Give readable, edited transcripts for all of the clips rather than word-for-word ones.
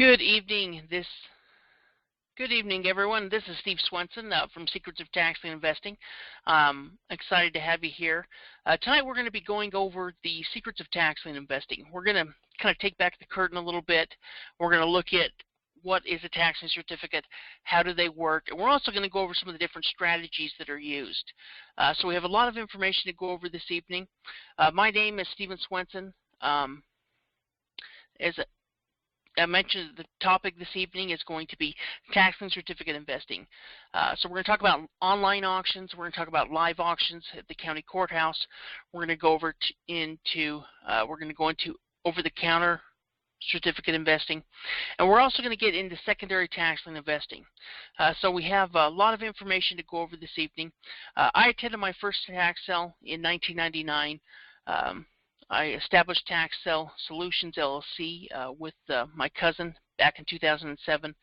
Good evening, everyone. This is Steve Swenson from Secrets of Tax Lien Investing. Excited to have you here. Tonight we're going to be going over the secrets of tax lien investing. We're going to kind of take back the curtain a little bit. We're going to look at what is a tax lien certificate, how do they work, and we're also going to go over some of the different strategies that are used. So we have a lot of information to go over this evening. My name is Steven Swenson. As I mentioned, the topic this evening is going to be tax lien certificate investing. So we're going to talk about online auctions. We're going to talk about live auctions at the county courthouse. We're going to go over into over-the-counter certificate investing, and we're also going to get into secondary tax lien investing. So we have a lot of information to go over this evening. I attended my first tax sale in 1999. I established Tax Sale Solutions LLC with my cousin back in 2007,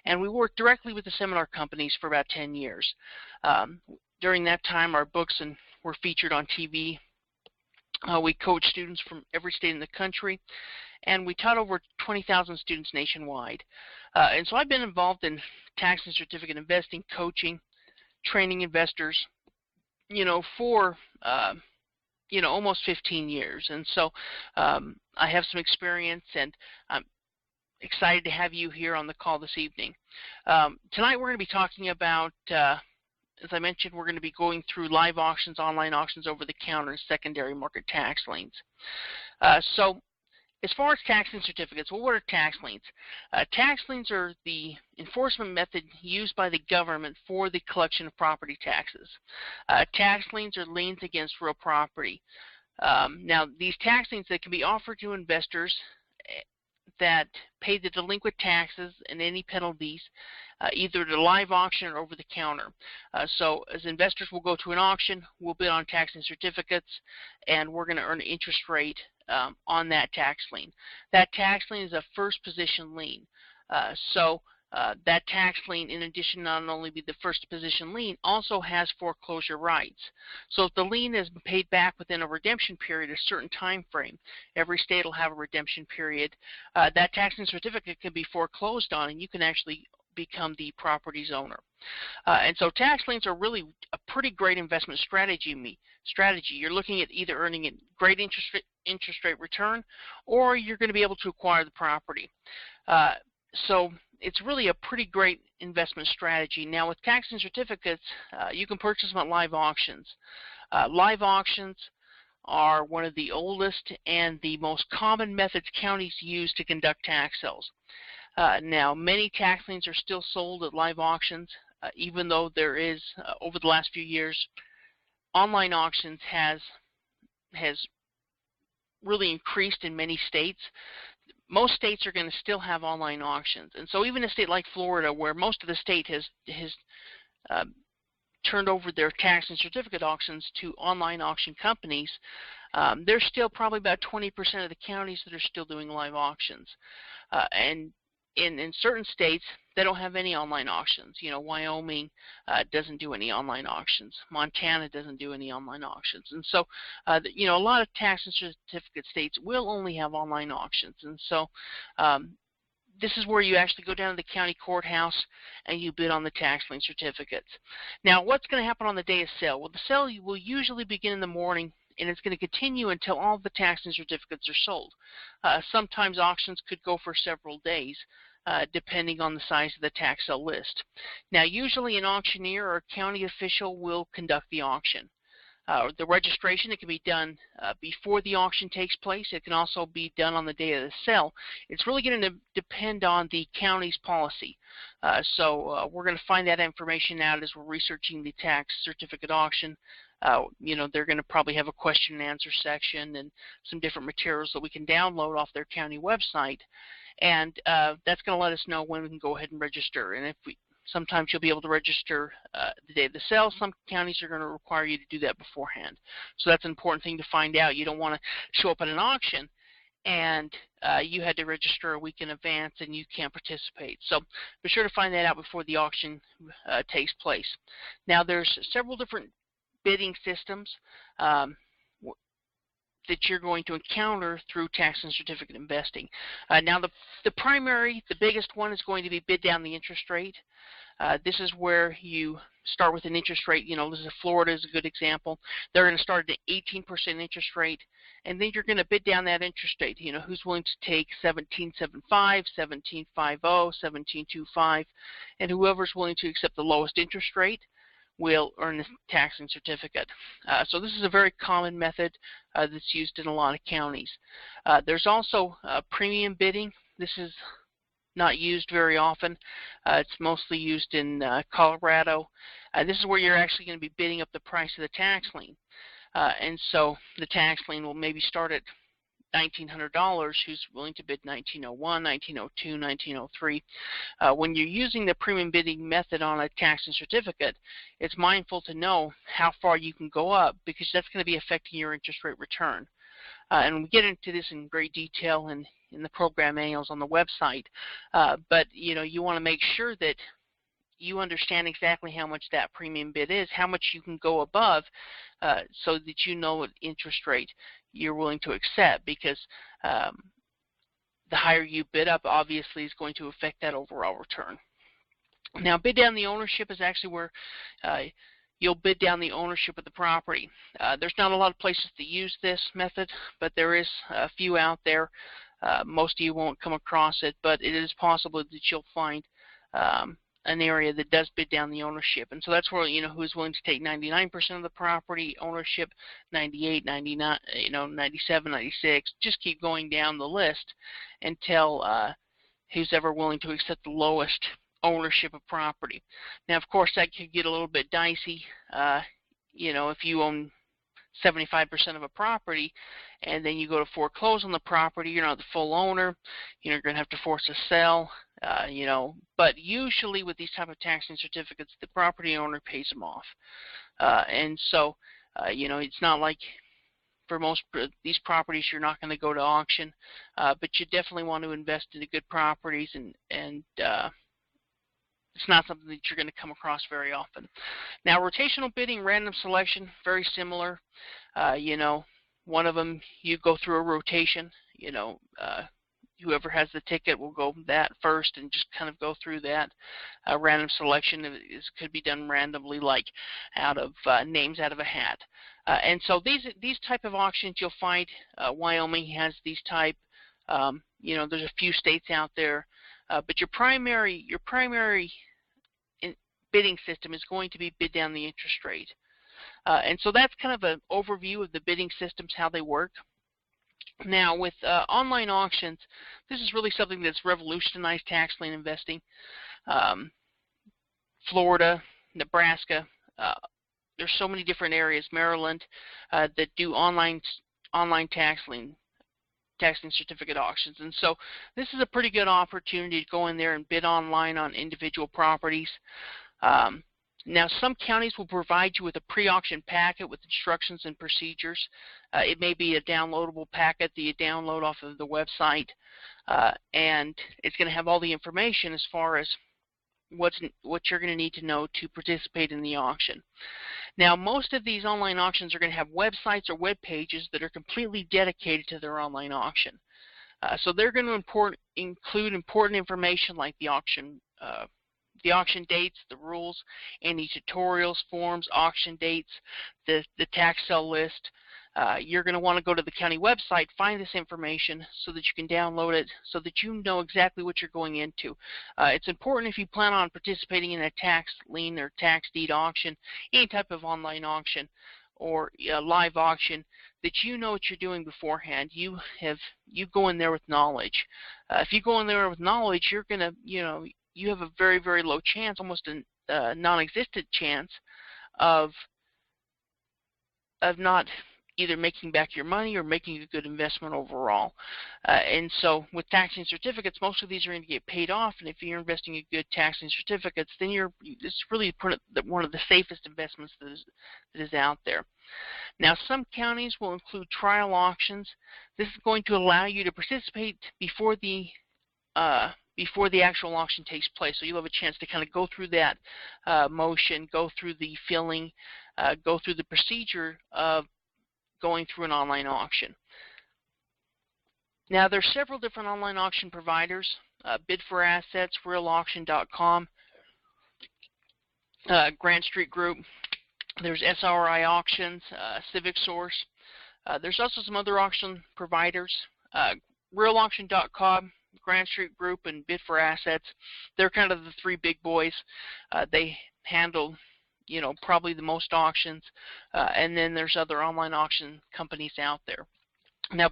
and we worked directly with the seminar companies for about 10 years. During that time, our books were featured on TV. We coached students from every state in the country, and we taught over 20,000 students nationwide. And so I've been involved in tax and certificate investing, coaching, training investors, for almost 15 years. And so I have some experience, and I'm excited to have you here on the call this evening. Tonight we're going to be talking about, as I mentioned, we're going to be going through live auctions, online auctions, over-the-counter, and secondary market tax liens. So as far as tax lien certificates, well, what are tax liens? Tax liens are the enforcement method used by the government for the collection of property taxes. Tax liens are liens against real property. Now, these tax liens that can be offered to investors that pay the delinquent taxes and any penalties, either at a live auction or over the counter. So as investors will go to an auction, we'll bid on tax lien certificates, and we're going to earn an interest rate on that tax lien. That tax lien is a first position lien. That tax lien, in addition, not only be the first position lien, also has foreclosure rights. So if the lien has been paid back within a redemption period, a certain time frame, every state will have a redemption period, that tax lien certificate can be foreclosed on, and you can actually become the property's owner. And so tax liens are really a pretty great investment strategy. You're looking at either earning a great interest rate return, or you're going to be able to acquire the property. So it's really a pretty great investment strategy. Now, with tax lien certificates, you can purchase them at live auctions. Live auctions are one of the oldest and the most common methods counties use to conduct tax sales. Now, many tax liens are still sold at live auctions, even though there is, over the last few years, online auctions has really increased in many states. Most states are going to still have online auctions, and so even a state like Florida, where most of the state has turned over their tax and certificate auctions to online auction companies, there's still probably about 20% of the counties that are still doing live auctions. And in certain states, they don't have any online auctions. Wyoming doesn't do any online auctions. Montana doesn't do any online auctions. And so, a lot of tax and certificate states will only have online auctions. And so, this is where you actually go down to the county courthouse and you bid on the tax lien certificates. Now, what's going to happen on the day of sale? Well, the sale will usually begin in the morning, and it's going to continue until all of the tax lien certificates are sold. Sometimes auctions could go for several days, depending on the size of the tax sale list. Now, usually an auctioneer or a county official will conduct the auction. The registration, it can be done before the auction takes place. It can also be done on the day of the sale. It's really going to depend on the county's policy. So we're going to find that information out as we're researching the tax certificate auction. They're going to probably have a question and answer section and some different materials that we can download off their county website. And that's going to let us know when we can go ahead and register. And sometimes you'll be able to register the day of the sale. Some counties are going to require you to do that beforehand. So that's an important thing to find out. You don't want to show up at an auction and you had to register a week in advance and you can't participate. So be sure to find that out before the auction takes place. Now, there's several different bidding systems. that you're going to encounter through tax lien certificate investing. Now, the biggest one is going to be bid down the interest rate. This is where you start with an interest rate. This is Florida is a good example. They're going to start at an 18% interest rate, and then you're going to bid down that interest rate. Who's willing to take 17.75, 17.50, 17.25, and whoever's willing to accept the lowest interest rate will earn the tax lien certificate. So this is a very common method that's used in a lot of counties. There's also premium bidding. This is not used very often. It's mostly used in Colorado. This is where you're actually going to be bidding up the price of the tax lien. And so the tax lien will maybe start at $1,900. Who's willing to bid $1,901, $1,902, $1,903? When you're using the premium bidding method on a tax lien certificate, it's mindful to know how far you can go up, because that's going to be affecting your interest rate return. And we get into this in great detail in the program manuals on the website. But you want to make sure that you understand exactly how much that premium bid is, how much you can go above, so that you know what interest rate you're willing to accept, because the higher you bid up, obviously, is going to affect that overall return. Now, bid down the ownership is actually where you'll bid down the ownership of the property. There's not a lot of places to use this method, but there is a few out there. Most of you won't come across it, but it is possible that you'll find an area that does bid down the ownership. And so that's where, who's willing to take 99% of the property ownership, 98, 99, 97, 96, just keep going down the list until who's ever willing to accept the lowest ownership of property. Now, of course, that could get a little bit dicey. If you own 75% of a property and then you go to foreclose on the property, you're not the full owner, you're going to have to force a sell, but usually with these type of tax lien certificates, the property owner pays them off. And so, it's not like for most these properties you're not going to go to auction, but you definitely want to invest in the good properties, and it's not something that you're going to come across very often. Now, rotational bidding, random selection, very similar. One of them, you go through a rotation. Whoever has the ticket will go that first and just kind of go through that. Random selection could be done randomly, like out of names out of a hat. And so these type of auctions, you'll find Wyoming has these type. There's a few states out there. But your primary bidding system is going to be bid down the interest rate. And so that's kind of an overview of the bidding systems, how they work. Now, with online auctions, this is really something that's revolutionized tax lien investing. Florida, Nebraska, there's so many different areas, Maryland, that do online tax lien certificate auctions. And so this is a pretty good opportunity to go in there and bid online on individual properties. Now, some counties will provide you with a pre-auction packet with instructions and procedures. It may be a downloadable packet that you download off of the website, and it's going to have all the information as far as what you're going to need to know to participate in the auction. Now, most of these online auctions are going to have websites or web pages that are completely dedicated to their online auction. So they're going to include important information like the auction dates, the rules, any tutorials, forms, auction dates, the tax sale list. You're going to want to go to the county website, find this information so that you can download it so that you know exactly what you're going into. It's important if you plan on participating in a tax lien or tax deed auction, any type of online auction or live auction, that you know what you're doing beforehand. You go in there with knowledge. If you go in there with knowledge, you're going to, you have a very, very low chance, almost a non-existent chance of not either making back your money or making a good investment overall. And so with tax lien certificates, most of these are going to get paid off, and if you're investing in good tax lien certificates, then it's really one of the safest investments that is out there. Now, some counties will include trial auctions. This is going to allow you to participate before the actual auction takes place. So you'll have a chance to kind of go through that motion, go through the filling, go through the procedure of going through an online auction. Now, there's several different online auction providers: Bid for Assets, RealAuction.com, Grant Street Group. There's SRI Auctions, Civic Source. There's also some other auction providers: RealAuction.com, Grant Street Group, and Bid for Assets. They're kind of the three big boys. They handle, probably the most auctions, and then there's other online auction companies out there. Now,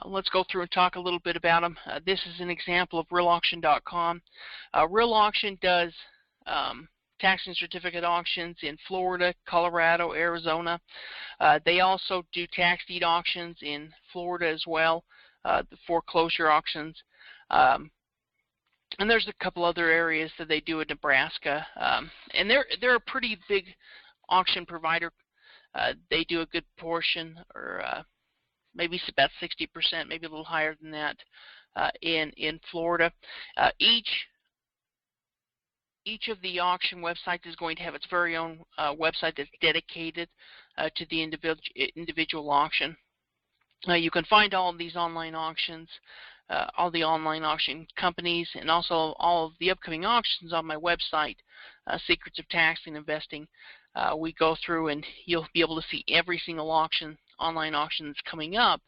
let's go through and talk a little bit about them. This is an example of RealAuction.com. Real Auction does tax lien certificate auctions in Florida, Colorado, Arizona. They also do tax deed auctions in Florida as well, the foreclosure auctions. And there's a couple other areas that they do in Nebraska. And they're a pretty big auction provider. They do a good portion, or maybe it's about 60%, maybe a little higher than that, in Florida. Each of the auction websites is going to have its very own website that's dedicated to the individual auction. You can find all of these online auctions, all the online auction companies, and also all of the upcoming auctions on my website, Secrets of Tax Lien Investing. We go through and you'll be able to see every single online auction that's coming up,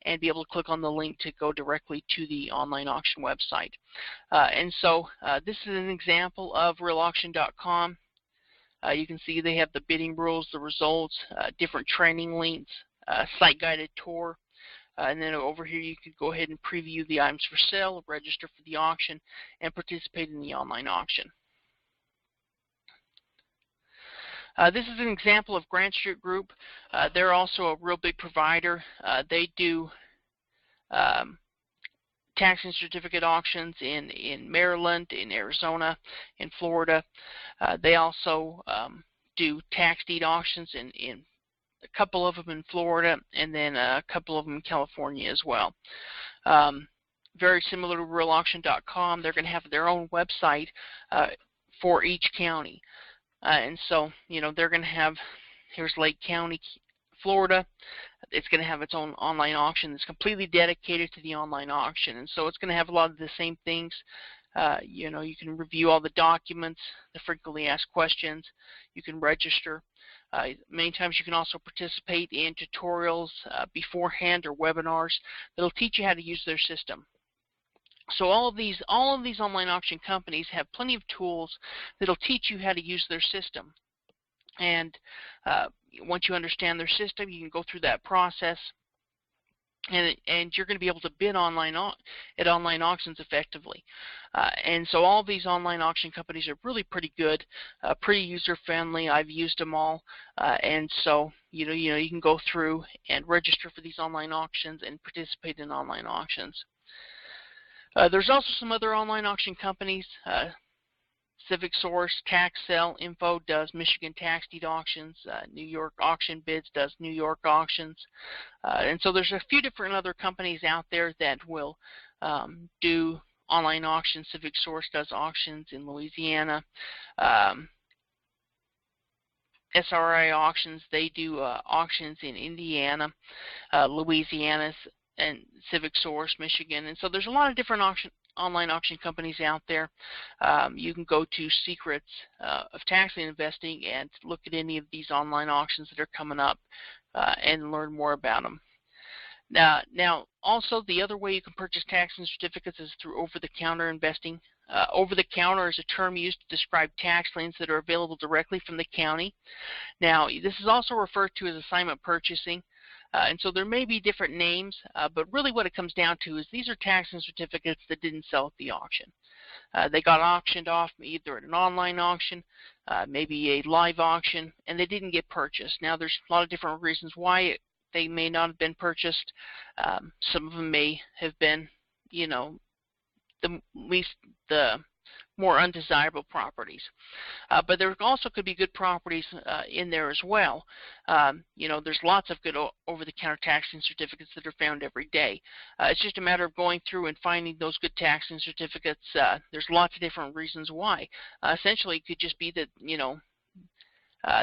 and be able to click on the link to go directly to the online auction website. And so this is an example of RealAuction.com. You can see they have the bidding rules, the results, different training links, site-guided tour. And then over here you can go ahead and preview the items for sale, register for the auction, and participate in the online auction. This is an example of Grant Street Group. They're also a real big provider. They do tax lien certificate auctions in Maryland, in Arizona, in Florida. They also do tax deed auctions in a couple of them in Florida, and then a couple of them in California as well. Very similar to RealAuction.com, they're going to have their own website for each county. And so, they're going to have, here's Lake County, Florida. It's going to have its own online auction that's completely dedicated to the online auction. And so it's going to have a lot of the same things. You can review all the documents, the frequently asked questions. You can register. Many times you can also participate in tutorials beforehand or webinars that'll teach you how to use their system. So all of these online auction companies have plenty of tools that'll teach you how to use their system. And once you understand their system, you can go through that process, and you're going to be able to bid at online auctions effectively. And so all of these online auction companies are really pretty good, pretty user-friendly. I've used them all, and so you can go through and register for these online auctions and participate in online auctions. There's also some other online auction companies. Civic Source, Tax Lien Info does Michigan tax deed auctions. New York Auction Bids does New York auctions. And so there's a few different other companies out there that will do online auctions. Civic Source does auctions in Louisiana. SRI Auctions, they do auctions in Indiana, Louisiana, and Civic Source, Michigan. And so there's a lot of different online auction companies out there. You can go to Secrets of Tax Lien Investing and look at any of these online auctions that are coming up and learn more about them. Now, also the other way you can purchase tax lien certificates is through over-the-counter investing. Over-the-counter is a term used to describe tax liens that are available directly from the county. Now, this is also referred to as assignment purchasing. And so there may be different names, but really what it comes down to is these are tax lien certificates that didn't sell at the auction. They got auctioned off either at an online auction, maybe a live auction, and they didn't get purchased. Now there's a lot of different reasons why they may not have been purchased. Some of them may have been, the more undesirable properties. But there also could be good properties in there as well. There's lots of good over-the-counter tax lien certificates that are found every day. It's just a matter of going through and finding those good tax lien certificates. There's lots of different reasons why. Essentially, it could just be that,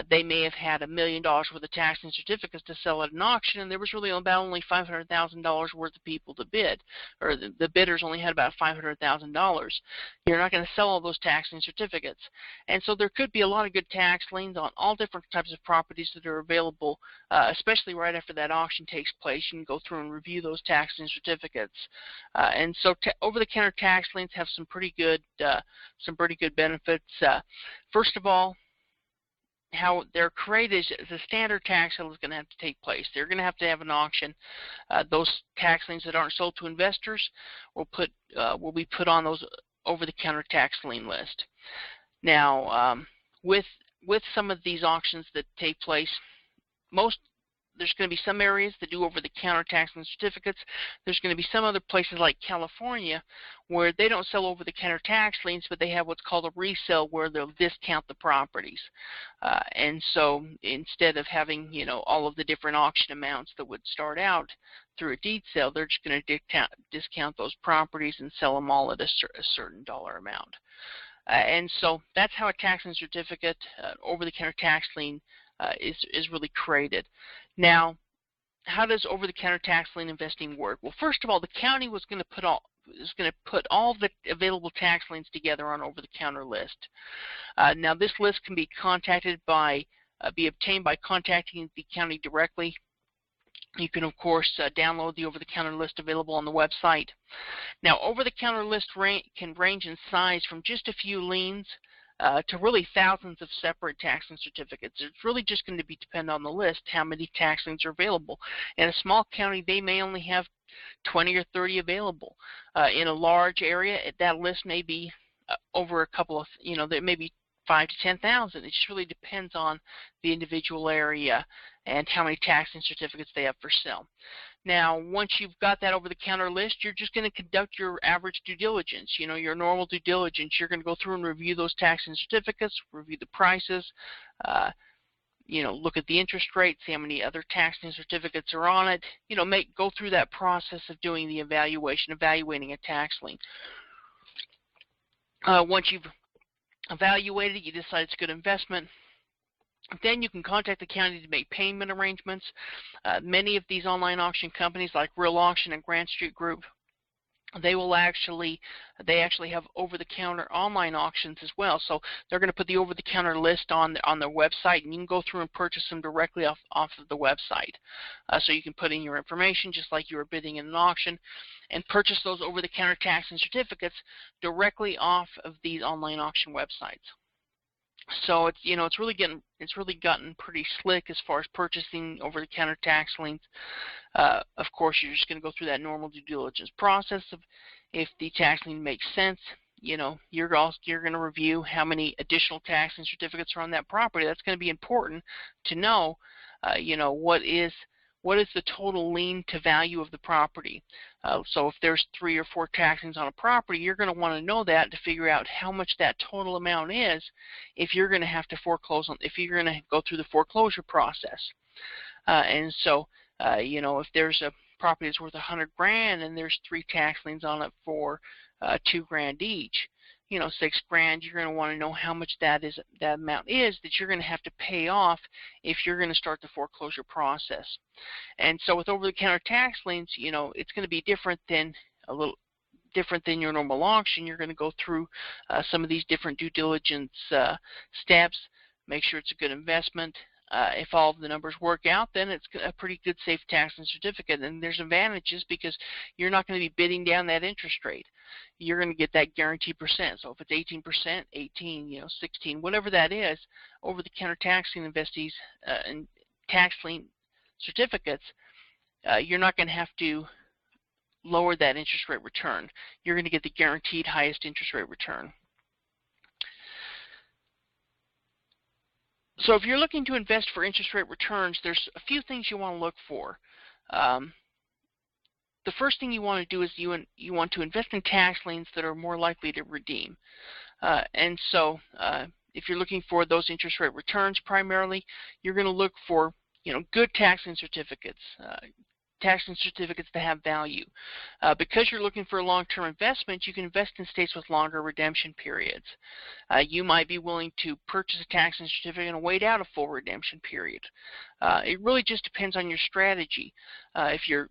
They may have had $1 million worth of tax lien certificates to sell at an auction, and there was really about only $500,000 worth of people to bid, or the bidders only had about $500,000. You're not going to sell all those tax lien certificates. And so there could be a lot of good tax liens on all different types of properties that are available, especially right after that auction takes place. You can go through and review those tax lien certificates. And so over-the-counter tax liens have some pretty good benefits. First of all, how they're created is a standard tax sale is going to have to take place. They're going to have an auction. Those tax liens that aren't sold to investors will be put on those over-the-counter tax lien list. Now, with some of these auctions that take place, there's going to be some areas that do over-the-counter tax lien certificates. There's going to be some other places like California where they don't sell over-the-counter tax liens, but they have what's called a resale where they'll discount the properties. And so instead of having, all of the different auction amounts that would start out through a deed sale, they're just going to discount those properties and sell them all at a certain dollar amount. And so that's how a tax lien certificate, over-the-counter tax lien, is really created. Now, how does over-the-counter tax lien investing work? Well, first of all, the county was going to put all the available tax liens together on over-the-counter list. Now, this list can be obtained by contacting the county directly. You can, of course, download the over-the-counter list available on the website. Now, over-the-counter list can range in size from just a few liens to really thousands of separate tax lien certificates. It's really just going to depend on the list how many tax liens are available. In a small county, they may only have 20 or 30 available. In a large area, that list may be over a couple of, there may be 5,000 to 10,000. It just really depends on the individual area and how many tax lien certificates they have for sale. Now, once you've got that over-the-counter list, you're just going to conduct your average due diligence, your normal due diligence. You're going to go through and review those tax lien certificates, review the prices, look at the interest rate, see how many other tax lien certificates are on it, go through that process of doing the evaluating a tax lien. Once you've evaluated it, you decide it's a good investment. Then you can contact the county to make payment arrangements. Many of these online auction companies like Real Auction and Grand Street Group, they actually have over-the-counter online auctions as well. So they're going to put the over-the-counter list on their website, and you can go through and purchase them directly off of the website. So you can put in your information just like you were bidding in an auction, and purchase those over-the-counter tax lien certificates directly off of these online auction websites. So it's really gotten pretty slick as far as purchasing over-the-counter tax liens. Of course, you're just going to go through that normal due diligence process of if the tax lien makes sense. You're going to review how many additional tax lien certificates are on that property. That's going to be important to know. What is the total lien to value of the property? So if there's 3 or 4 tax liens on a property, you're going to want to know that to figure out how much that total amount is if you're going to have to foreclose if you're going to go through the foreclosure process. And so, if there's a property that's worth $100,000 and there's 3 tax liens on it for $2,000 each, $6,000, you're going to want to know how much that amount is that you're going to have to pay off if you're going to start the foreclosure process. And so with over-the-counter tax liens, it's going to be a little different than your normal auction. You're going to go through some of these different due diligence steps, make sure it's a good investment. If all of the numbers work out, then it's a pretty good safe tax lien certificate. And there's advantages because you're not going to be bidding down that interest rate. You're going to get that guaranteed percent. So if it's 18%, 18, 16, whatever that is, over-the-counter tax lien investees and tax lien certificates, you're not going to have to lower that interest rate return. You're going to get the guaranteed highest interest rate return. So if you're looking to invest for interest rate returns, there's a few things you want to look for. The first thing you want to do is you want to invest in tax liens that are more likely to redeem. And so if you're looking for those interest rate returns primarily, you're going to look for good tax lien certificates. tax lien certificates that have value. Because you're looking for a long-term investment, you can invest in states with longer redemption periods. You might be willing to purchase a tax lien certificate and wait out a full redemption period. It really just depends on your strategy. If your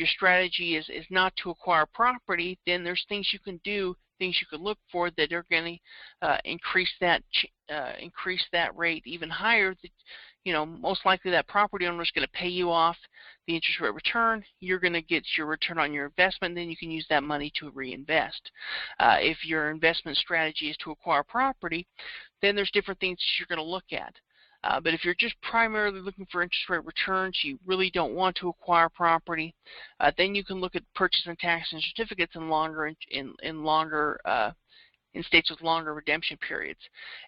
strategy is not to acquire property, then there's things you can do, things you can look for that are going to increase that rate even higher. Most likely that property owner is going to pay you off the interest rate return. You're going to get your return on your investment, then you can use that money to reinvest. If your investment strategy is to acquire property, then there's different things you're going to look at. But if you're just primarily looking for interest rate returns, you really don't want to acquire property, then you can look at purchasing tax lien certificates in states with longer redemption periods.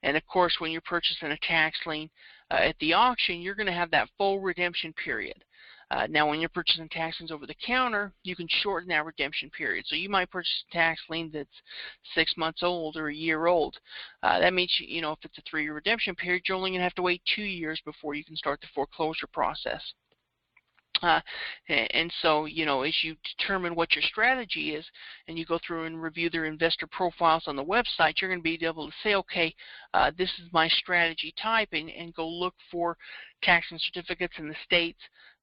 And of course, when you're purchasing a tax lien at the auction, you're going to have that full redemption period. Now, when you're purchasing tax liens over the counter, you can shorten that redemption period. So you might purchase a tax lien that's 6 months old or a year old. That means, if it's a 3-year redemption period, you're only going to have to wait 2 years before you can start the foreclosure process. And so, as you determine what your strategy is and you go through and review their investor profiles on the website, you're going to be able to say, okay, this is my strategy type, and go look for tax lien certificates in the states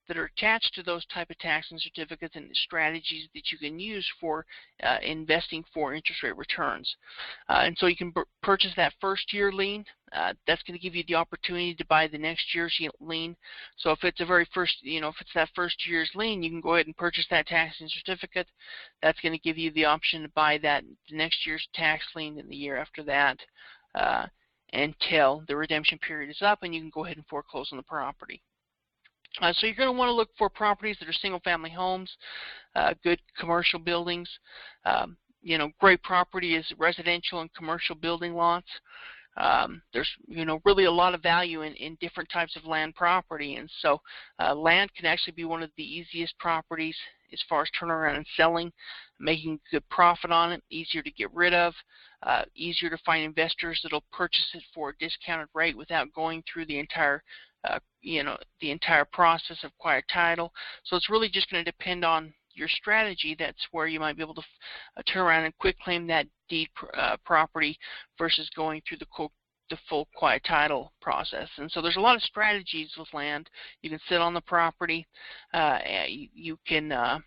that are attached to those type of tax lien certificates and strategies that you can use for investing for interest rate returns. And so you can purchase that first year lien. That's going to give you the opportunity to buy the next year's lien. So if it's that first year's lien, you can go ahead and purchase that tax lien certificate. That's going to give you the option to buy the next year's tax lien and the year after that until the redemption period is up, and you can go ahead and foreclose on the property. So you're going to want to look for properties that are single-family homes, good commercial buildings. Great property is residential and commercial building lots. There's really a lot of value in different types of land property, and so land can actually be one of the easiest properties as far as turnaround and selling, making good profit on it, easier to get rid of, easier to find investors that'll purchase it for a discounted rate without going through the entire process of quiet title. So it's really just going to depend on your strategy. That's where you might be able to turn around and quick claim that deed property versus going through the full quiet title process. And so there's a lot of strategies with land. You can sit on the property. You can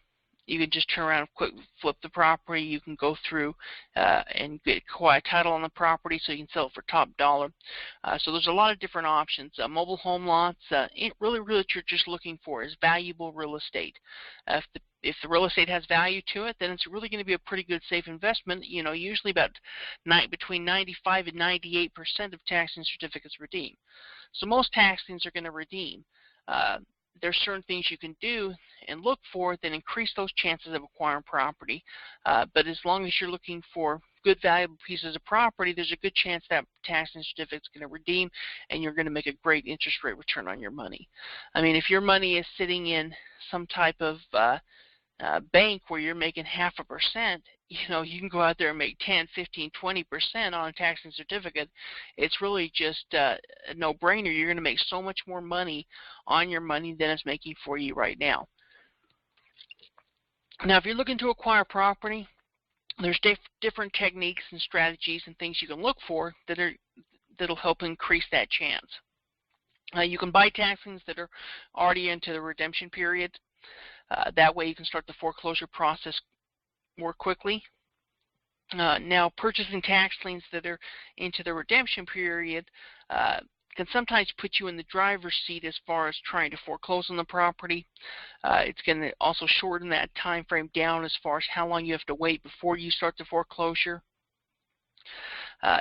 just turn around and quick flip the property. You can go through and get quiet title on the property, so you can sell it for top dollar. So there's a lot of different options. Mobile home lots, really what you're just looking for is valuable real estate. If the real estate has value to it, then it's really going to be a pretty good safe investment. Usually between 95 and 98% of tax lien certificates redeem. So most tax liens are going to redeem. There's certain things you can do and look for that increase those chances of acquiring property. But as long as you're looking for good, valuable pieces of property, there's a good chance that tax lien certificate is going to redeem, and you're going to make a great interest rate return on your money. I mean, if your money is sitting in some type of bank where you're making 0.5%, you can go out there and make 10, 15, 20% on a tax lien certificate. It's really just a no-brainer. You're going to make so much more money on your money than it's making for you right now. Now, if you're looking to acquire property, there's different techniques and strategies and things you can look for that'll help increase that chance. You can buy tax liens that are already into the redemption period. That way you can start the foreclosure process more quickly. Now, purchasing tax liens that are into the redemption period can sometimes put you in the driver's seat as far as trying to foreclose on the property. It's going to also shorten that time frame down as far as how long you have to wait before you start the foreclosure.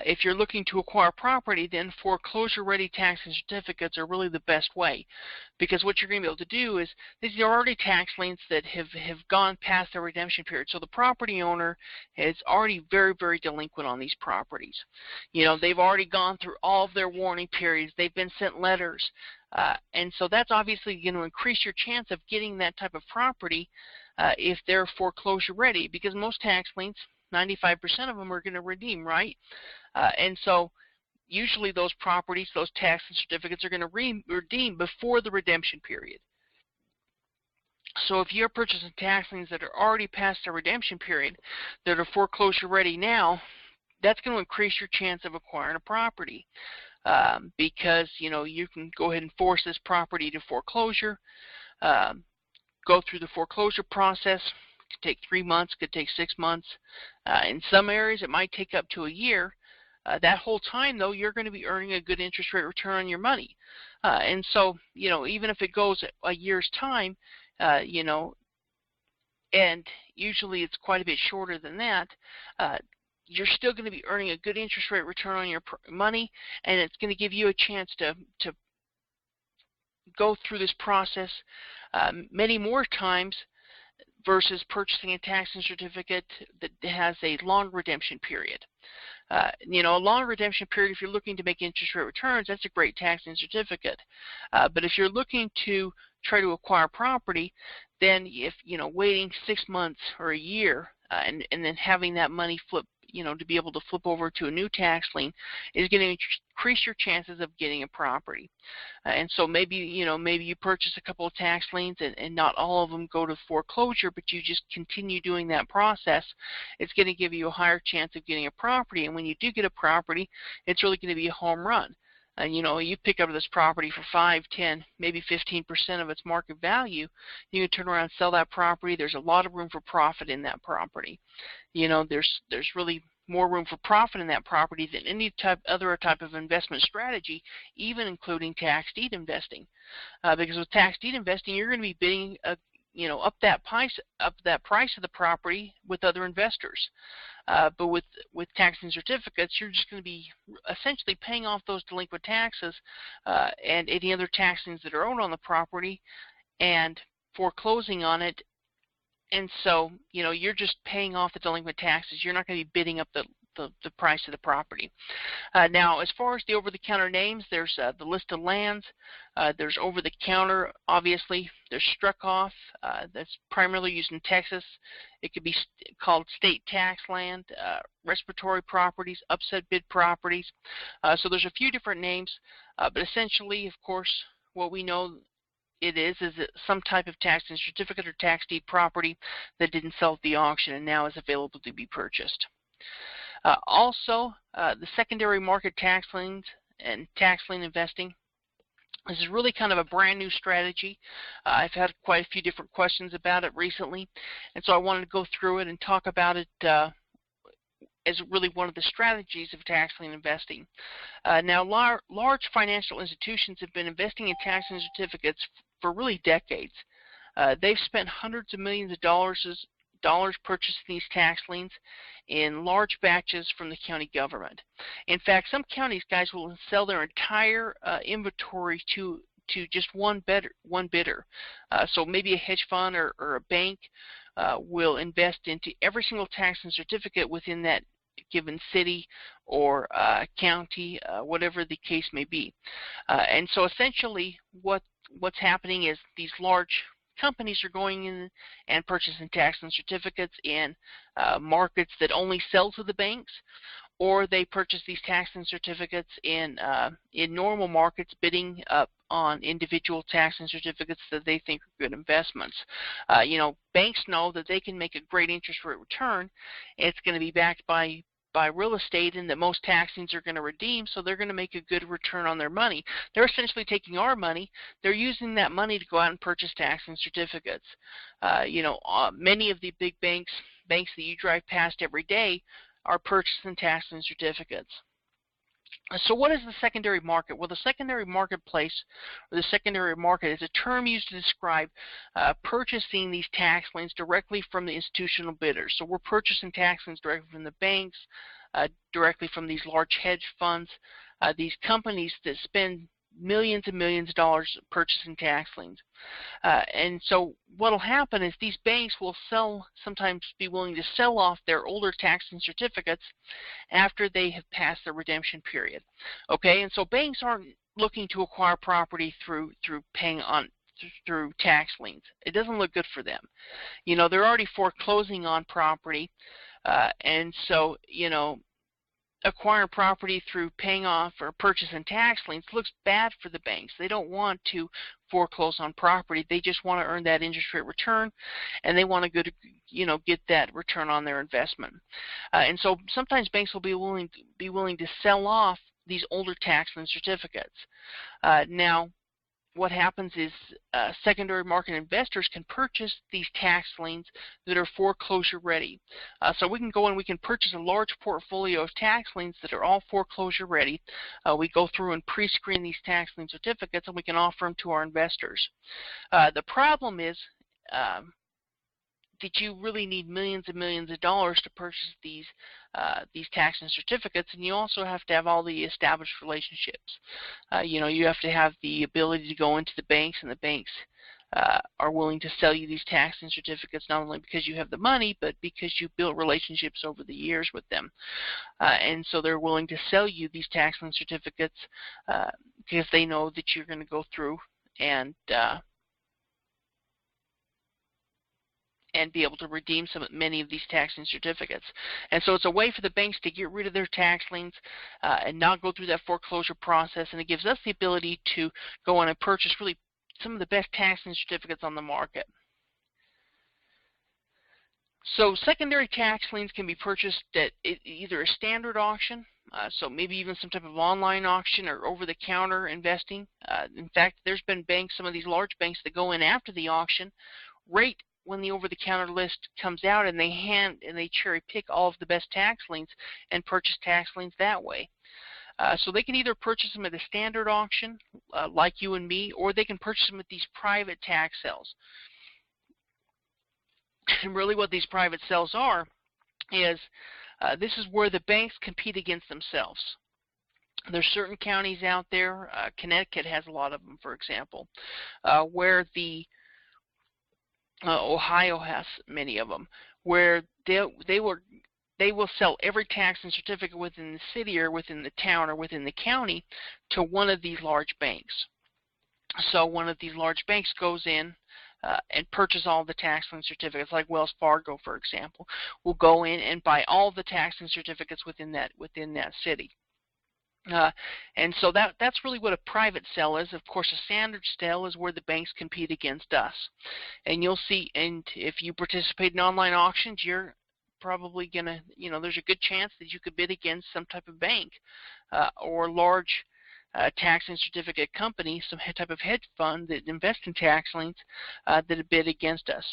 If you're looking to acquire property, then foreclosure-ready tax lien certificates are really the best way, because what you're going to be able to do is these are already tax liens that have gone past their redemption period. So the property owner is already very, very delinquent on these properties. They've already gone through all of their warning periods. They've been sent letters. And so that's obviously going to increase your chance of getting that type of property if they're foreclosure ready, because most tax liens, 95% of them are going to redeem, right? And so usually those properties, those tax lien certificates are going to redeem before the redemption period. So if you're purchasing tax liens that are already past their redemption period, that are foreclosure ready now, that's going to increase your chance of acquiring a property, because you can go ahead and force this property to foreclosure, um, go through the foreclosure process. It could take 3 months, could take 6 months. In some areas, it might take up to a year. That whole time, though, you're going to be earning a good interest rate return on your money. And so, even if it goes a year's time, and usually it's quite a bit shorter than that, you're still going to be earning a good interest rate return on your money, and it's going to give you a chance to go through this process many more times versus purchasing a tax lien certificate that has a long redemption period. A long redemption period, if you're looking to make interest rate returns, that's a great tax lien certificate. But if you're looking to try to acquire property, then if waiting 6 months or a year and then having that money flip, to be able to flip over to a new tax lien is going to increase your chances of getting a property. And so maybe you purchase a couple of tax liens and not all of them go to foreclosure, but you just continue doing that process. It's going to give you a higher chance of getting a property, and when you do get a property, it's really going to be a home run. And you pick up this property for 5, 10, maybe 15% of its market value. You can turn around and sell that property. There's a lot of room for profit in that property. There's really more room for profit in that property than any other type of investment strategy, even including tax deed investing. Because with tax deed investing, you're going to be bidding up that price of the property with other investors. But with tax lien certificates, you're just going to be essentially paying off those delinquent taxes and any other tax liens that are owed on the property and foreclosing on it. And so, you're just paying off the delinquent taxes. You're not going to be bidding up the price of the property. Now, as far as the over-the-counter names, there's the list of lands. There's over-the-counter, obviously. There's struck-off. That's primarily used in Texas. It could be called state tax land, respiratory properties, upset bid properties. So there's a few different names, but essentially, of course, what we know it is some type of tax lien certificate or tax deed property that didn't sell at the auction and now is available to be purchased. Also, the secondary market tax liens and tax lien investing. This is really kind of a brand new strategy. I've had quite a few different questions about it recently, and so I wanted to go through it and talk about it as really one of the strategies of tax lien investing. Now, large financial institutions have been investing in tax lien certificates for really decades. They've spent hundreds of millions of dollars purchasing these tax liens in large batches from the county government. In fact, some counties, guys, will sell their entire inventory to just one bidder. So maybe a hedge fund or a bank will invest into every single tax lien certificate within that given city or county, whatever the case may be. And so essentially what's happening is these large companies are going in and purchasing tax lien certificates in markets that only sell to the banks, or they purchase these tax lien certificates in normal markets, bidding up on individual tax lien certificates that they think are good investments. Banks know that they can make a great interest rate return. It's going to be backed by real estate, and that most tax liens are going to redeem, so they're going to make a good return on their money. They're essentially taking our money. They're using that money to go out and purchase tax lien certificates. Many of the big banks that you drive past every day, are purchasing tax lien certificates. So what is the secondary market? Well, the secondary marketplace, or the secondary market, is a term used to describe purchasing these tax liens directly from the institutional bidders. So we're purchasing tax liens directly from the banks, directly from these large hedge funds, these companies that spend millions and millions of dollars purchasing tax liens. And so what will happen is these banks will sometimes be willing to sell off their older tax lien certificates after they have passed the redemption period. Okay, and so banks aren't looking to acquire property through tax liens. It doesn't look good for them. They're already foreclosing on property, and so acquiring property through paying off or purchasing tax liens looks bad for the banks. They don't want to foreclose on property. They just want to earn that interest rate return, and they want to get that return on their investment. And so sometimes banks will be willing to sell off these older tax lien certificates. Now, what happens is secondary market investors can purchase these tax liens that are foreclosure ready. So we can go and we can purchase a large portfolio of tax liens that are all foreclosure ready. We go through and pre-screen these tax lien certificates, and we can offer them to our investors. The problem is that you really need millions and millions of dollars to purchase these tax lien certificates, and you also have to have all the established relationships. You have to have the ability to go into the banks, and the banks are willing to sell you these tax lien certificates not only because you have the money, but because you built relationships over the years with them. And so they're willing to sell you these tax lien certificates because they know that you're going to go through and be able to redeem many of these tax lien certificates. And so it's a way for the banks to get rid of their tax liens and not go through that foreclosure process, and it gives us the ability to go on and purchase really some of the best tax lien certificates on the market. So secondary tax liens can be purchased at either a standard auction, so maybe even some type of online auction or over-the-counter investing. In fact, there's been banks, some of these large banks, that go in after the auction, rate when the over-the-counter list comes out, and they cherry-pick all of the best tax liens and purchase tax liens that way. So they can either purchase them at a standard auction, like you and me, or they can purchase them at these private tax sales. And really what these private sales are is this is where the banks compete against themselves. There's certain counties out there, Connecticut has a lot of them, for example, where Ohio has many of them, where they will sell every tax and certificate within the city or within the town or within the county to one of these large banks. So one of these large banks goes in and purchase all the tax lien certificates, like Wells Fargo, for example, will go in and buy all the tax lien certificates within that city. And so that's really what a private sale is. Of course, a standard sale is where the banks compete against us. And you'll see, and if you participate in online auctions, you're probably going to, there's a good chance that you could bid against some type of bank or large tax lien certificate company, some type of hedge fund that invest in tax liens that bid against us.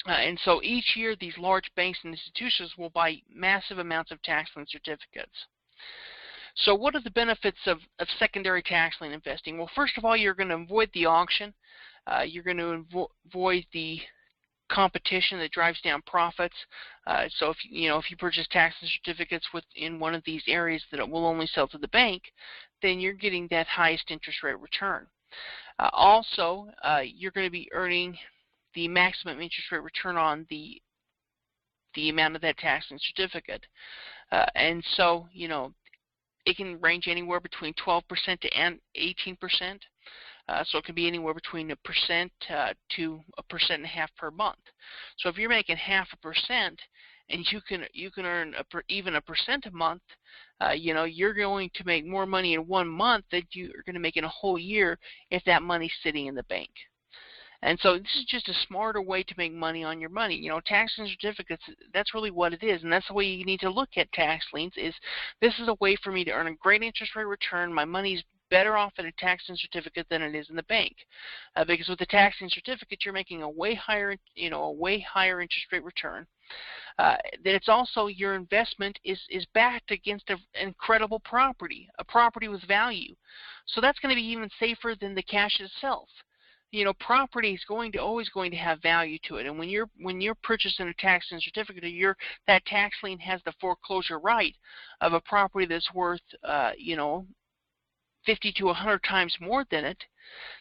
And so each year, these large banks and institutions will buy massive amounts of tax lien certificates. So what are the benefits of secondary tax lien investing? Well, first of all, you're going to avoid the auction. You're going to avoid the competition that drives down profits. So if you purchase tax lien certificates within one of these areas that it will only sell to the bank, then you're getting that highest interest rate return. Also, you're going to be earning the maximum interest rate return on the amount of that tax lien certificate. And so, it can range anywhere between 12% to 18%. So it can be anywhere between 1% to 1.5% per month. So if you're making 0.5%, and you can earn even 1% a month, you're going to make more money in 1 month than you're going to make in a whole year if that money's sitting in the bank. And so this is just a smarter way to make money on your money. Tax lien certificates, that's really what it is, and that's the way you need to look at tax liens, is this is a way for me to earn a great interest rate return. My money's better off in a tax lien certificate than it is in the bank, because with the tax lien certificate, you're making a way higher interest rate return. That it's also, your investment is backed against an incredible property, a property with value. So that's going to be even safer than the cash itself. Property is always going to have value to it, and when you're purchasing a tax lien certificate, that tax lien has the foreclosure right of a property that's worth 50 to 100 times more than it,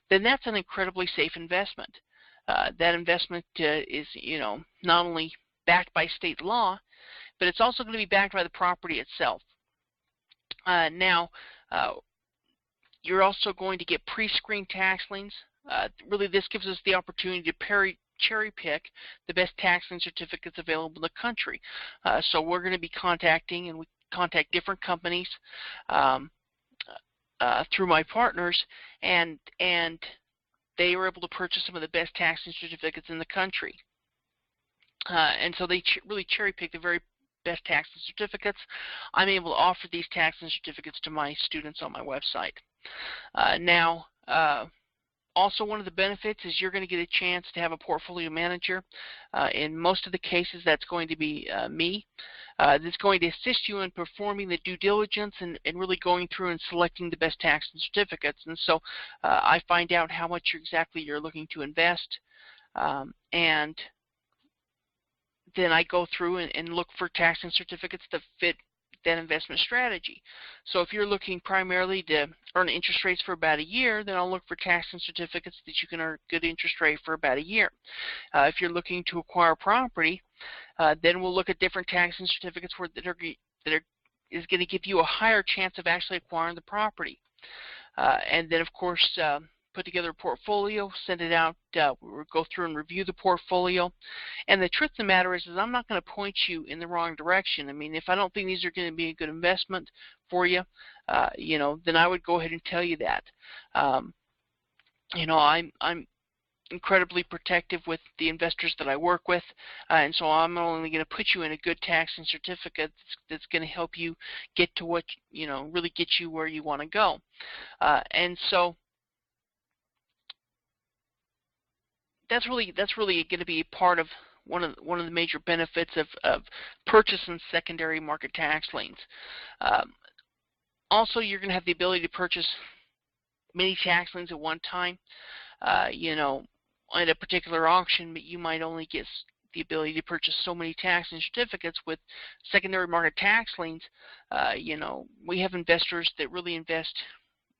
then that's an incredibly safe investment. That investment is not only backed by state law, but it's also going to be backed by the property itself. Now, you're also going to get pre-screened tax liens. Really, this gives us the opportunity to cherry-pick the best tax lien certificates available in the country. So we're going to be contacting, and contact different companies through my partners, and they were able to purchase some of the best tax lien certificates in the country. And so they really cherry-pick the very best tax lien certificates. I'm able to offer these tax lien certificates to my students on my website. Now, also, one of the benefits is you're going to get a chance to have a portfolio manager. In most of the cases, that's going to be me. That's going to assist you in performing the due diligence and really going through and selecting the best tax lien certificates. And so I find out how much exactly you're looking to invest, and then I go through and look for tax lien certificates that fit that investment strategy. So if you're looking primarily to earn interest rates for about a year, then I'll look for tax lien certificates that you can earn good interest rate for about a year. If you're looking to acquire property, then we'll look at different tax lien certificates that is going to give you a higher chance of actually acquiring the property. And then, of course, put together a portfolio, send it out, we'll go through and review the portfolio. And the truth of the matter is I'm not going to point you in the wrong direction. I mean, if I don't think these are going to be a good investment for you, then I would go ahead and tell you that. I'm incredibly protective with the investors that I work with, and so I'm only going to put you in a good tax lien certificate that's going to help you get to what, really get you where you want to go. And so that's really going to be part of one of the major benefits of purchasing secondary market tax liens. Also, you're going to have the ability to purchase many tax liens at one time. At a particular auction, but you might only get the ability to purchase so many tax lien certificates. With secondary market tax liens, we have investors that really invest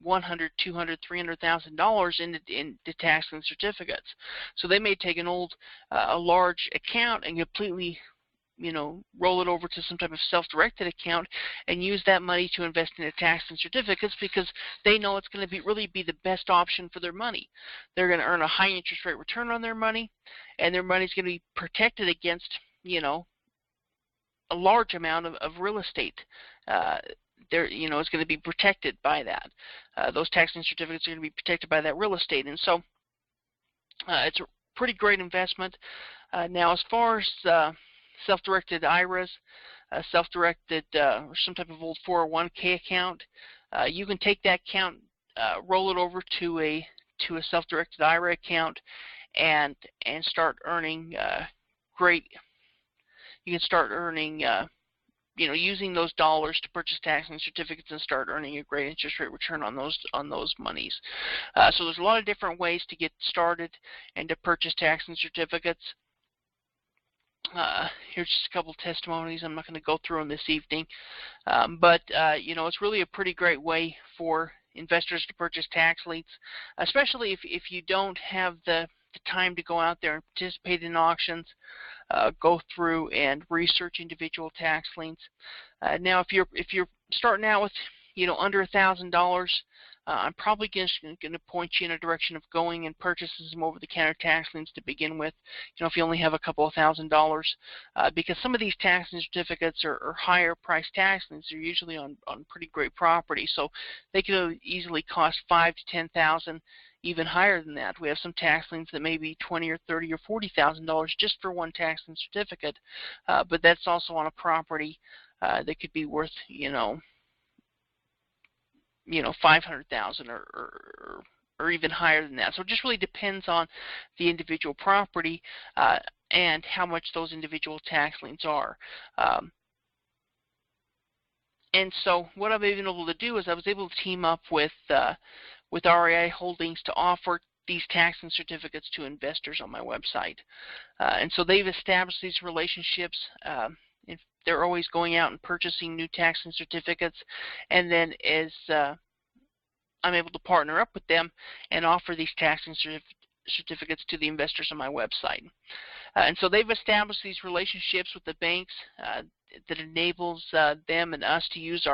$100,000, $200,000, $300,000 into tax lien certificates. So they may take a large account and completely, roll it over to some type of self-directed account and use that money to invest in the tax lien certificates because they know it's going to really be the best option for their money. They're going to earn a high interest rate return on their money, and their money is going to be protected against, a large amount of real estate. It's going to be protected by that. Those tax lien certificates are going to be protected by that real estate, and so it's a pretty great investment. Now, as far as self-directed IRAs, self-directed or some type of old 401k account, you can take that account, roll it over to a self-directed IRA account, and start earning great. You can start earning, using those dollars to purchase tax lien certificates and start earning a great interest rate return on those monies. So there's a lot of different ways to get started and to purchase tax lien certificates. Here's just a couple testimonies. I'm not going to go through them this evening, but it's really a pretty great way for investors to purchase tax liens, especially if you don't have the time to go out there and participate in auctions, go through and research individual tax liens. Now, if you're starting out with under $1,000, I'm probably going to point you in a direction of going and purchasing some over-the-counter tax liens to begin with. If you only have a couple of $1,000, because some of these tax lien certificates are higher-priced tax liens. They're usually on pretty great property, so they could easily cost $5,000 to $10,000, even higher than that. We have some tax liens that may be $20,000 or $30,000 or $40,000 just for one tax lien certificate, but that's also on a property that could be worth $500,000 or even higher than that. So it just really depends on the individual property and how much those individual tax liens are. And so what I've been able to do is I was able to team up with REI Holdings to offer these tax lien certificates to investors on my website. And so they've established these relationships. They're always going out and purchasing new tax lien certificates, and then as I'm able to partner up with them and offer these tax lien certificates to the investors on my website. And so they've established these relationships with the banks that enables them and us to use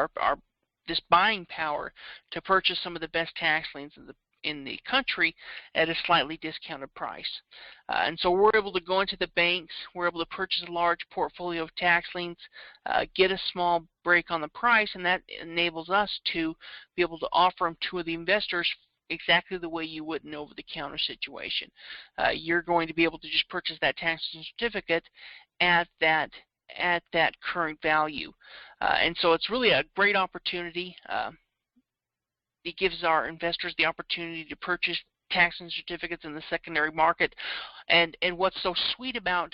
this buying power to purchase some of the best tax liens the country at a slightly discounted price. And so we're able to go into the banks, we're able to purchase a large portfolio of tax liens, get a small break on the price, and that enables us to be able to offer them to the investors exactly the way you would in an over-the-counter situation. You're going to be able to just purchase that tax lien certificate at that current value. And so it's really a great opportunity. It gives our investors the opportunity to purchase tax lien certificates in the secondary market. And what's so sweet about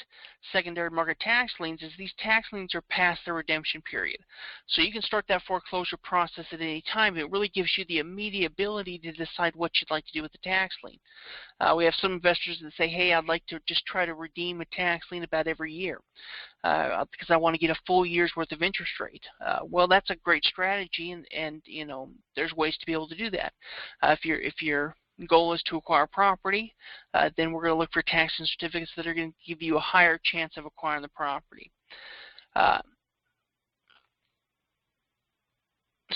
secondary market tax liens is these tax liens are past their redemption period. So you can start that foreclosure process at any time. It really gives you the immediate ability to decide what you'd like to do with the tax lien. We have some investors that say, hey, I'd like to just try to redeem a tax lien about every year because I want to get a full year's worth of interest rate. Well, that's a great strategy, and you know, there's ways to be able to do that. If your goal is to acquire property, then we're going to look for tax lien certificates that are going to give you a higher chance of acquiring the property.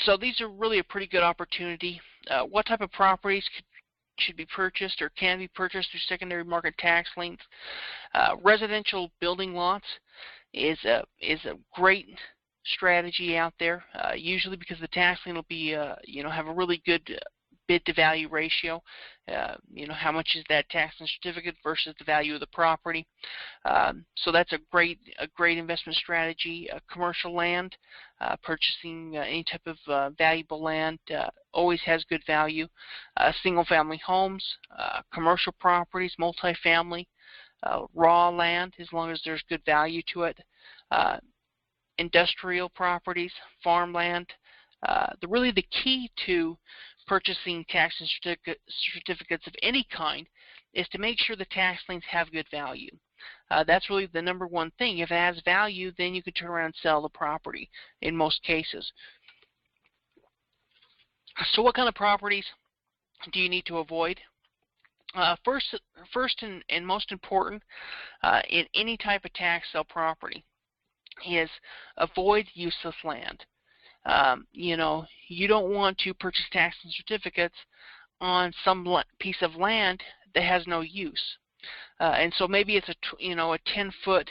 So these are really a pretty good opportunity. What type of properties should be purchased or can be purchased through secondary market tax liens? Residential building lots is a great strategy out there, usually because the tax lien will be you know, have a really good bid to value ratio. You know, how much is that tax lien certificate versus the value of the property. So that's a great investment strategy. Commercial land, purchasing any type of valuable land always has good value. Single family homes, commercial properties, multifamily, raw land, as long as there's good value to it. Industrial properties, farmland. Really the key to purchasing tax lien certificates of any kind is to make sure the tax liens have good value. That's really the number one thing. If it has value, then you can turn around and sell the property in most cases. So what kind of properties do you need to avoid? First and most important in any type of tax sale property is avoid useless land. You know, you don't want to purchase tax lien certificates on some piece of land that has no use. And so maybe it's a 10-foot,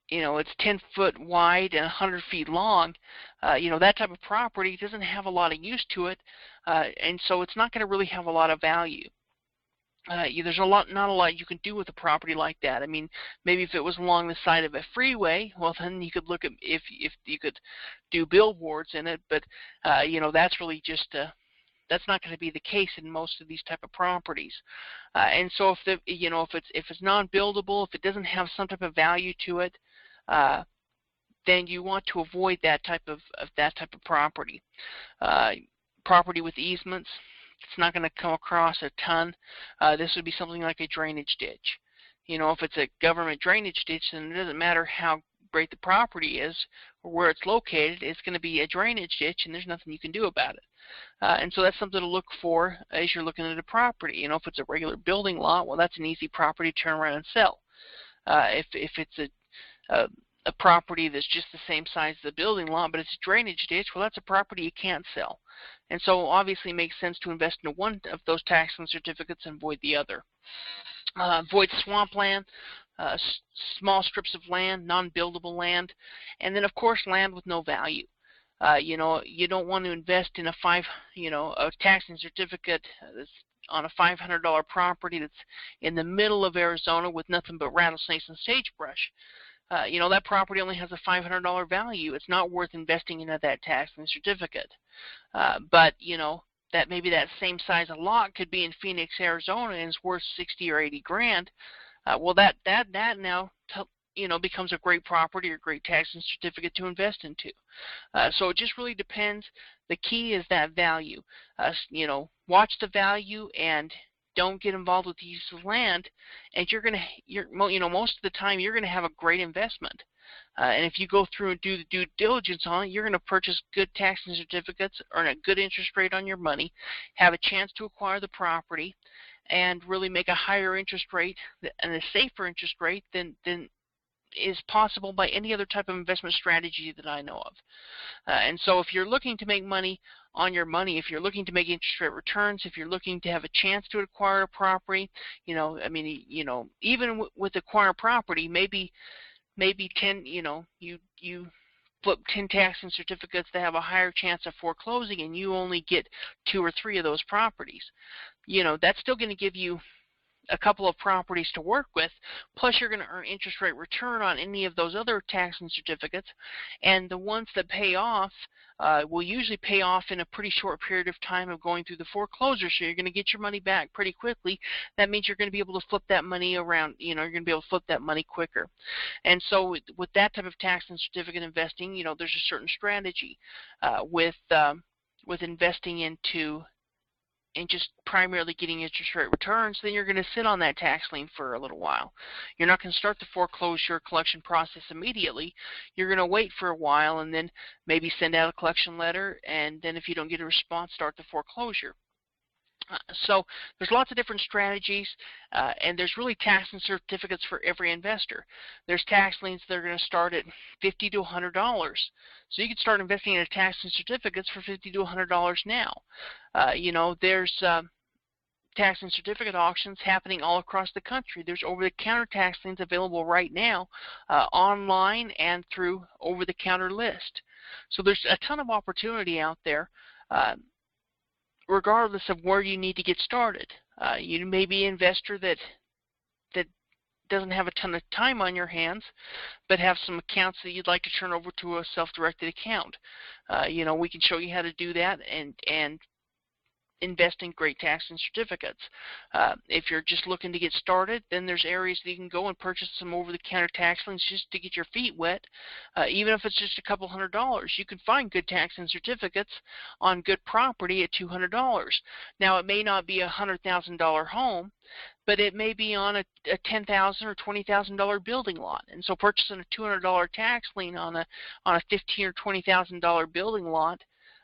you know, it's 10 foot wide and 100 feet long. You know, that type of property doesn't have a lot of use to it, and so it's not going to really have a lot of value. There's not a lot you can do with a property like that. I mean, maybe if it was along the side of a freeway, well, then you could look at if you could do billboards in it. But you know, that's really just that's not going to be the case in most of these type of properties. And so if it's non-buildable, if it doesn't have some type of value to it, then you want to avoid that type of property. Property with easements. It's not going to come across a ton. This would be something like a drainage ditch. You know, if it's a government drainage ditch, then it doesn't matter how great the property is or where it's located. It's going to be a drainage ditch, and there's nothing you can do about it. And so that's something to look for as you're looking at a property. You know, if it's a regular building lot, well, that's an easy property to turn around and sell. If it's a property that's just the same size as the building lot, but it's a drainage ditch, well, that's a property you can't sell. And so obviously it makes sense to invest in one of those tax lien certificates and avoid the other. Avoid swampland, small strips of land, non-buildable land, and then of course land with no value. You know, you don't want to invest in a tax lien certificate that's on a $500 property that's in the middle of Arizona with nothing but rattlesnakes and sagebrush. You know, that property only has a $500 value. It's not worth investing into that tax lien certificate. But you know, that maybe that same size of lot could be in Phoenix, Arizona, and it's worth 60 or 80 grand. Well, that now becomes a great property or great tax lien certificate to invest into. So it just really depends. The key is that value. You know, watch the value and don't get involved with the use of land, and most of the time you're going to have a great investment. And if you go through and do the due diligence on it, you're going to purchase good tax lien certificates, earn a good interest rate on your money, have a chance to acquire the property, and really make a higher interest rate and a safer interest rate than is possible by any other type of investment strategy that I know of. And so if you're looking to make money on your money. If you're looking to make interest rate returns, if you're looking to have a chance to acquire a property, I mean, even with acquiring property, maybe 10, you flip 10 tax lien certificates that have a higher chance of foreclosing, and you only get 2 or 3 of those properties. That's still going to give you a couple of properties to work with, plus you're going to earn interest rate return on any of those other tax lien certificates, and the ones that pay off will usually pay off in a pretty short period of time of going through the foreclosure, so you're going to get your money back pretty quickly. That means you're going to be able to flip that money around, you're going to be able to flip that money quicker. And so with that type of tax lien certificate investing, there's a certain strategy with investing into and just primarily getting interest rate returns. Then you're going to sit on that tax lien for a little while. You're not going to start the foreclosure collection process immediately. You're going to wait for a while and then maybe send out a collection letter, and then if you don't get a response, start the foreclosure. So there's lots of different strategies, and there's really tax lien certificates for every investor. There's tax liens that are going to start at $50 to $100. So you can start investing in tax lien certificates for $50 to $100 now. There's tax lien certificate auctions happening all across the country. There's over-the-counter tax liens available right now online and through over-the-counter list. So there's a ton of opportunity out there. Regardless of where you need to get started. You may be an investor that doesn't have a ton of time on your hands, but have some accounts that you'd like to turn over to a self-directed account. We can show you how to do that and invest in great tax lien certificates. If you're just looking to get started, then there's areas that you can go and purchase some over-the-counter tax liens just to get your feet wet. Even if it's just a couple $100, you can find good tax lien certificates on good property at $200. Now, it may not be a $100,000 home, but it may be on a $10,000 or $20,000 building lot. And so purchasing a $200 tax lien on a $15,000 or $20,000 building lot,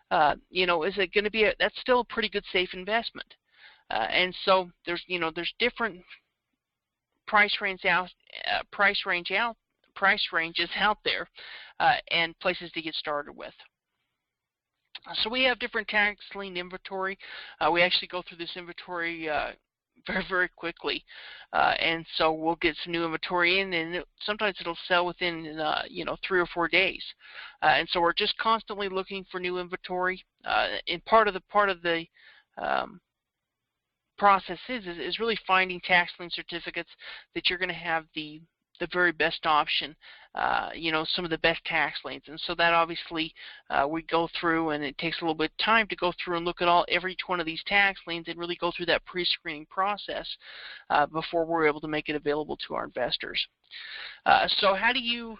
is it going to be that's still a pretty good safe investment. And so there's different price ranges out there, and places to get started with. So we have different tax lien inventory. We actually go through this inventory very, very quickly, and so we'll get some new inventory in, and sometimes it'll sell within 3 or 4 days, and so we're just constantly looking for new inventory. And part of the process is really finding tax lien certificates that you're going to have the very best option, some of the best tax liens. And so that obviously we go through, and it takes a little bit of time to go through and look at every each one of these tax liens and really go through that pre-screening process before we're able to make it available to our investors. So how do you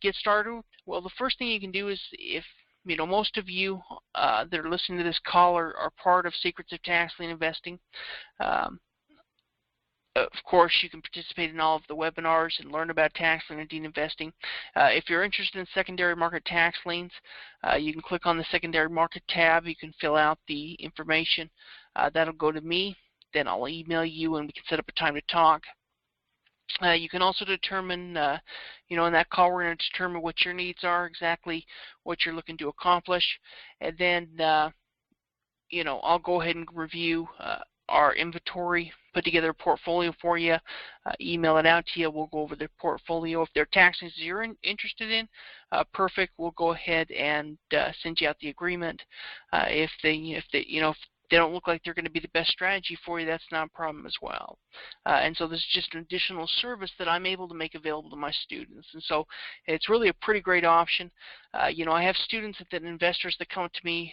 get started? Well, the first thing you can do is, if most of you that are listening to this call are part of Secrets of Tax Lien Investing. Of course, you can participate in all of the webinars and learn about tax lien and deed investing. If you're interested in secondary market tax liens, you can click on the secondary market tab. You can fill out the information. That'll go to me. Then I'll email you, and we can set up a time to talk. You can also determine, in that call, we're going to determine what your needs are, exactly what you're looking to accomplish. And then, I'll go ahead and review our inventory, put together a portfolio for you, email it out to you. We'll go over the portfolio. If there are tax liens you're interested in, perfect. We'll go ahead and send you out the agreement. If they don't look like they're going to be the best strategy for you, that's not a problem as well. And so this is just an additional service that I'm able to make available to my students. And so it's really a pretty great option. I have students and investors that come to me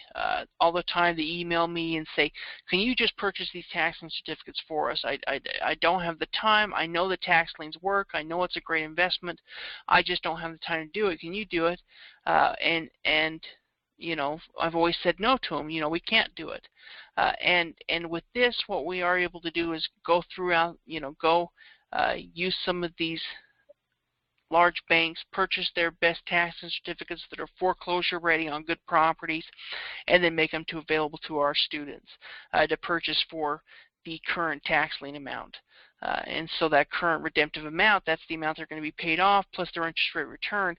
all the time. They email me and say, can you just purchase these tax lien certificates for us? I don't have the time. I know the tax liens work. I know it's a great investment. I just don't have the time to do it. Can you do it? And I've always said no to them. We can't do it. And with this, what we are able to do is go throughout, use some of these large banks, purchase their best tax lien certificates that are foreclosure ready on good properties, and then make them available to our students to purchase for the current tax lien amount. And so that current redemptive amount, that's the amount they're going to be paid off plus their interest rate return.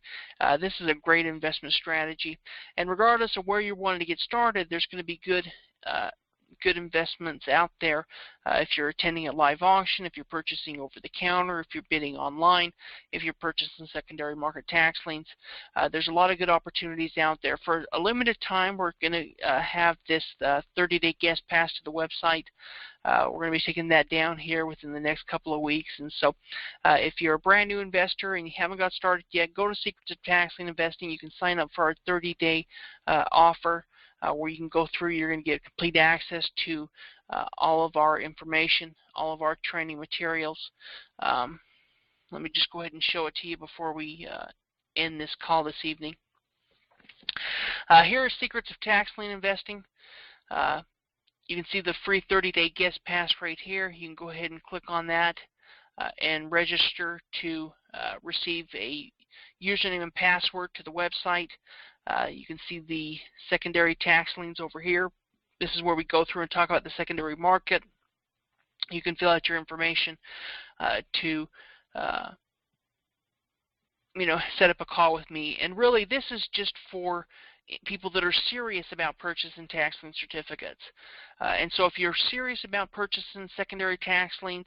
This is a great investment strategy. And regardless of where you're wanting to get started, there's going to be good investments out there. If you're attending a live auction, if you're purchasing over the counter, if you're bidding online, if you're purchasing secondary market tax liens, there's a lot of good opportunities out there. For a limited time, we're going to have this 30-day guest pass to the website. We're going to be taking that down here within the next couple of weeks. And so if you're a brand new investor and you haven't got started yet, go to Secrets of Tax Lien Investing. You can sign up for our 30-day offer. Where you can go through, you're going to get complete access to all of our information, all of our training materials. Let me just go ahead and show it to you before we end this call this evening. Here are Secrets of Tax Lien Investing. You can see the free 30-day guest pass right here. You can go ahead and click on that and register to receive a username and password to the website. You can see the secondary tax liens over here. This is where we go through and talk about the secondary market. You can fill out your information to set up a call with me. And really, this is just for people that are serious about purchasing tax lien certificates. And so if you're serious about purchasing secondary tax liens,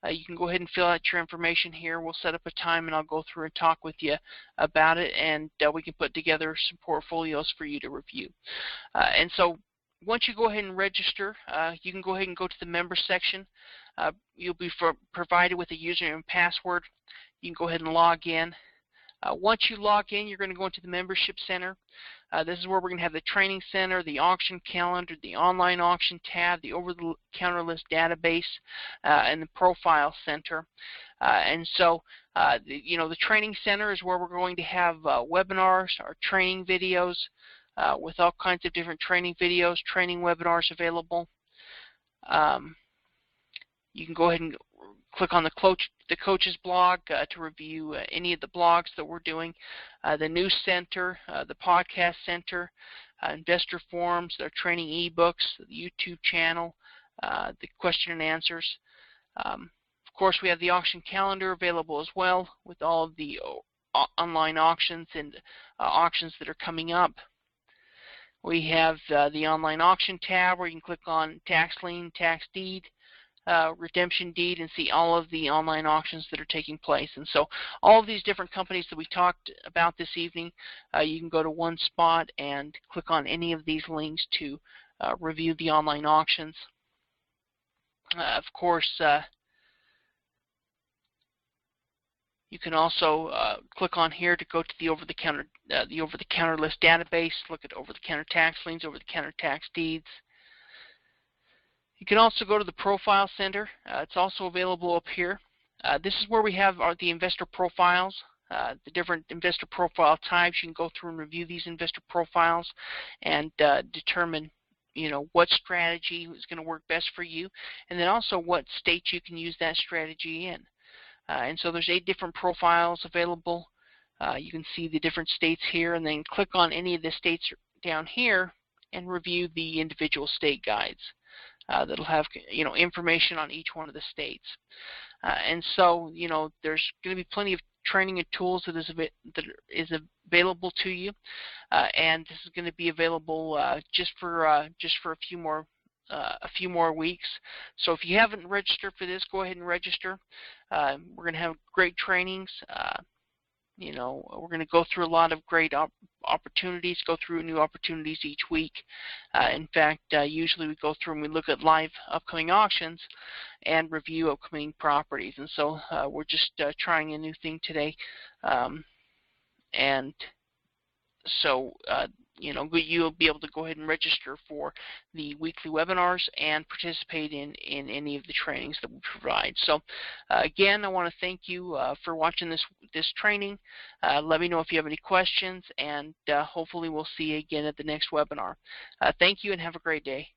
you can go ahead and fill out your information here. We'll set up a time and I'll go through and talk with you about it, and we can put together some portfolios for you to review. And so once you go ahead and register, you can go ahead and go to the member section. You'll be provided with a username and password. You can go ahead and log in. Once you log in, you're going to go into the membership center. This is where we're going to have the training center, the auction calendar, the online auction tab, the over-the-counter list database, and the profile center. And so, the training center is where we're going to have webinars or training videos with all kinds of different training videos, training webinars available. You can go ahead and click on the coach's blog to review any of the blogs that we're doing, the news center, the podcast center, investor forums, their training ebooks, the YouTube channel, the question and answers. Of course, we have the auction calendar available as well with all of the online auctions and auctions that are coming up. We have the online auction tab where you can click on tax lien, tax deed, redemption deed, and see all of the online auctions that are taking place. And so all of these different companies that we talked about this evening, you can go to one spot and click on any of these links to review the online auctions. Of course, you can also click on here to go to the over-the-counter list database, look at over-the-counter tax liens, over-the-counter tax deeds. You can also go to the Profile Center. It's also available up here. This is where we have the investor profiles, the different investor profile types. You can go through and review these investor profiles and determine, what strategy is going to work best for you, and then also what states you can use that strategy in. And so there's 8 different profiles available. You can see the different states here, and then click on any of the states down here and review the individual state guides. That'll have information on each one of the states, and so there's going to be plenty of training and tools that is available to you, and this is going to be available just for a few more weeks. So if you haven't registered for this, go ahead and register. We're going to have great trainings. We're going to go through a lot of great opportunities, go through new opportunities each week. In fact, usually we go through and we look at live upcoming auctions and review upcoming properties. And so we're just trying a new thing today. And so, you'll be able to go ahead and register for the weekly webinars and participate in any of the trainings that we provide. So, again, I want to thank you for watching this training. Let me know if you have any questions, and hopefully we'll see you again at the next webinar. Thank you and have a great day.